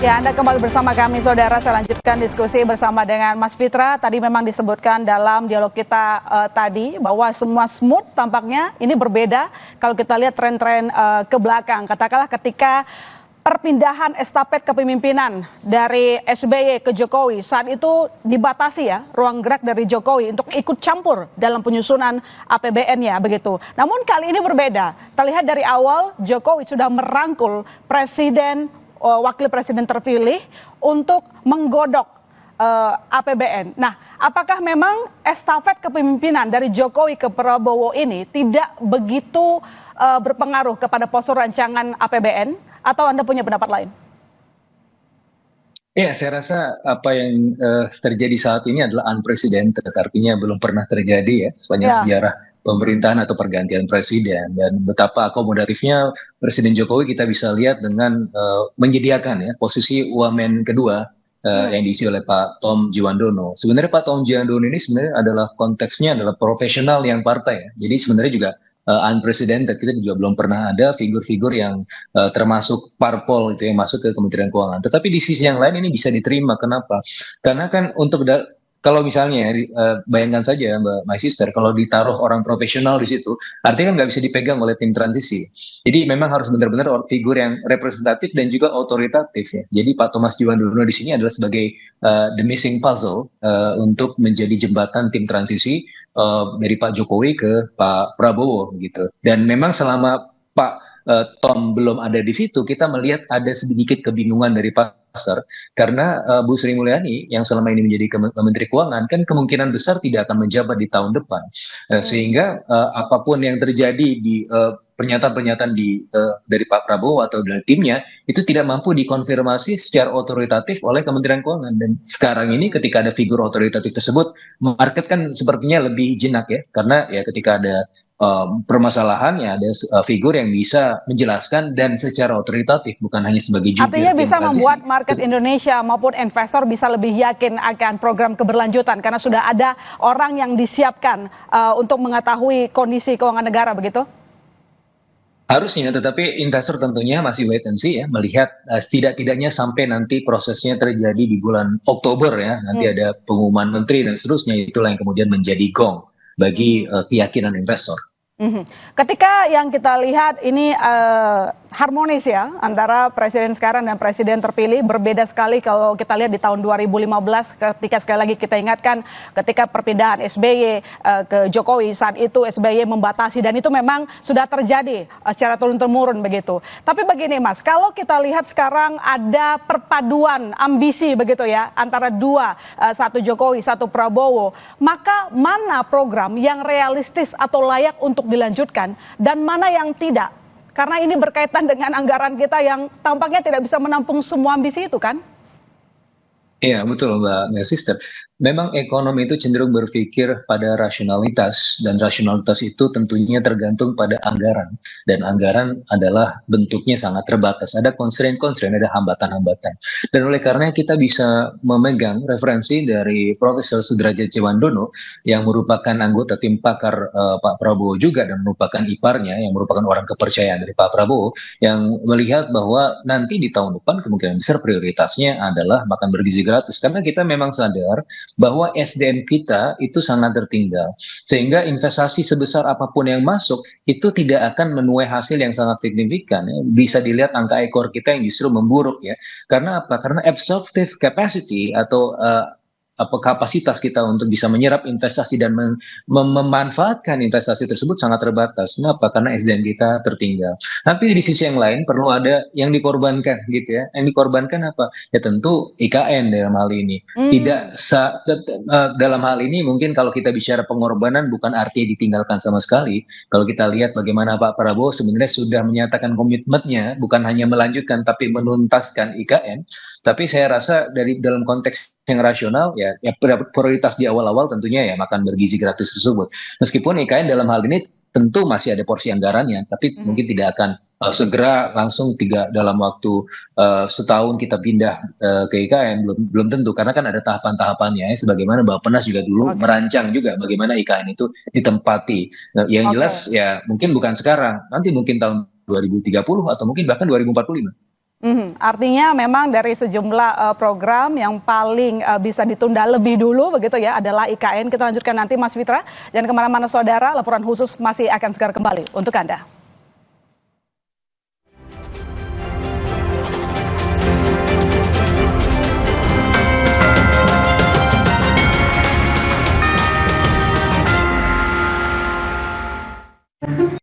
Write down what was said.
Ya, Anda kembali bersama kami, saudara. Saya lanjutkan diskusi bersama dengan Mas Fitra. Tadi memang disebutkan dalam dialog kita tadi bahwa semua smooth tampaknya. Ini berbeda kalau kita lihat tren-tren ke belakang. Katakanlah ketika perpindahan estafet kepemimpinan dari SBY ke Jokowi, saat itu dibatasi ya ruang gerak dari Jokowi untuk ikut campur dalam penyusunan APBN-nya begitu. Namun kali ini berbeda. Terlihat dari awal Jokowi sudah merangkul wakil presiden terpilih untuk menggodok APBN. Nah, apakah memang estafet kepemimpinan dari Jokowi ke Prabowo ini tidak begitu berpengaruh kepada postur rancangan APBN, atau Anda punya pendapat lain? Ya, saya rasa apa yang terjadi saat ini adalah unprecedented, artinya belum pernah terjadi ya sepanjang Ya. sejarah pemerintahan atau pergantian presiden, dan betapa akomodatifnya Presiden Jokowi kita bisa lihat dengan menyediakan ya posisi wamen kedua yang diisi oleh Pak Tom Djiwandono. Sebenarnya Pak Tom Djiwandono ini sebenarnya adalah konteksnya adalah profesional yang partai ya. Jadi sebenarnya juga unprecedented, kita juga belum pernah ada figur-figur yang termasuk parpol itu yang masuk ke Kementerian Keuangan. Tetapi di sisi yang lain ini bisa diterima. Kenapa? Karena kan kalau misalnya bayangkan saja Mbak My Sister, kalau ditaruh orang profesional di situ, artinya kan nggak bisa dipegang oleh tim transisi. Jadi memang harus benar-benar figur yang representatif dan juga otoritatif ya. Jadi Pak Thomas Djiwandono di sini adalah sebagai the missing puzzle untuk menjadi jembatan tim transisi dari Pak Jokowi ke Pak Prabowo gitu. Dan memang selama Pak Tom belum ada di situ, kita melihat ada sedikit kebingungan dari pasar karena Bu Sri Mulyani yang selama ini menjadi Menteri Keuangan kan kemungkinan besar tidak akan menjabat di tahun depan, sehingga apapun yang terjadi di pernyataan-pernyataan dari Pak Prabowo atau dari timnya itu tidak mampu dikonfirmasi secara otoritatif oleh Kementerian Keuangan. Dan sekarang ini ketika ada figur otoritatif tersebut, market kan sepertinya lebih jinak ya, karena ya ketika ada permasalahan ya ada figur yang bisa menjelaskan dan secara otoritatif, bukan hanya sebagai jubir. Artinya bisa membuat market Indonesia maupun investor bisa lebih yakin akan program keberlanjutan karena sudah ada orang yang disiapkan untuk mengetahui kondisi keuangan negara, begitu? Harusnya, tetapi investor tentunya masih wait and see ya, melihat setidak-tidaknya sampai nanti prosesnya terjadi di bulan Oktober ya, nanti ada pengumuman menteri dan seterusnya, itulah yang kemudian menjadi gong bagi keyakinan investor. Ketika yang kita lihat ini harmonis ya antara presiden sekarang dan presiden terpilih, berbeda sekali kalau kita lihat di tahun 2015 ketika sekali lagi kita ingatkan ketika perpindahan SBY ke Jokowi, saat itu SBY membatasi dan itu memang sudah terjadi secara turun-temurun begitu. Tapi begini Mas, kalau kita lihat sekarang ada perpaduan ambisi begitu ya antara dua, satu Jokowi, satu Prabowo, maka mana program yang realistis atau layak untuk dilanjutkan dan mana yang tidak, karena ini berkaitan dengan anggaran kita yang tampaknya tidak bisa menampung semua ambisi itu kan? Iya betul Mbak Sister. Memang ekonomi itu cenderung berpikir pada rasionalitas, dan rasionalitas itu tentunya tergantung pada anggaran, dan anggaran adalah bentuknya sangat terbatas, ada constraint, ada hambatan-hambatan, dan oleh karena kita bisa memegang referensi dari Profesor Sudrajat Djiwandono yang merupakan anggota tim pakar Pak Prabowo juga dan merupakan iparnya yang merupakan orang kepercayaan dari Pak Prabowo, yang melihat bahwa nanti di tahun depan kemungkinan besar prioritasnya adalah makan bergizi gratis, karena kita memang sadar bahwa SDM kita itu sangat tertinggal, sehingga investasi sebesar apapun yang masuk itu tidak akan menuai hasil yang sangat signifikan ya. Bisa dilihat angka ekor kita yang justru memburuk ya, karena apa? Karena absorptive capacity atau kapasitas kita untuk bisa menyerap investasi dan memanfaatkan investasi tersebut sangat terbatas. Kenapa? Karena SDM kita tertinggal. Tapi di sisi yang lain perlu ada yang dikorbankan gitu ya. Yang dikorbankan apa? Ya tentu IKN dalam hal ini. Dalam hal ini mungkin kalau kita bicara pengorbanan bukan artinya ditinggalkan sama sekali. Kalau kita lihat bagaimana Pak Prabowo sebenarnya sudah menyatakan komitmennya bukan hanya melanjutkan tapi menuntaskan IKN. Tapi saya rasa dalam konteks yang rasional ya prioritas di awal-awal tentunya ya makan bergizi gratis tersebut. Meskipun IKN dalam hal ini tentu masih ada porsi anggarannya, tapi mungkin tidak akan segera langsung dalam waktu setahun kita pindah ke IKN, belum tentu, karena kan ada tahapan-tahapannya ya, sebagaimana Bappenas juga dulu merancang juga bagaimana IKN itu ditempati. Nah, yang jelas ya mungkin bukan sekarang, nanti mungkin tahun 2030 atau mungkin bahkan 2045. Artinya memang dari sejumlah program yang paling bisa ditunda lebih dulu begitu ya adalah IKN. Kita lanjutkan nanti Mas Fitra. Jangan kemana-mana saudara, laporan khusus masih akan segera kembali untuk Anda.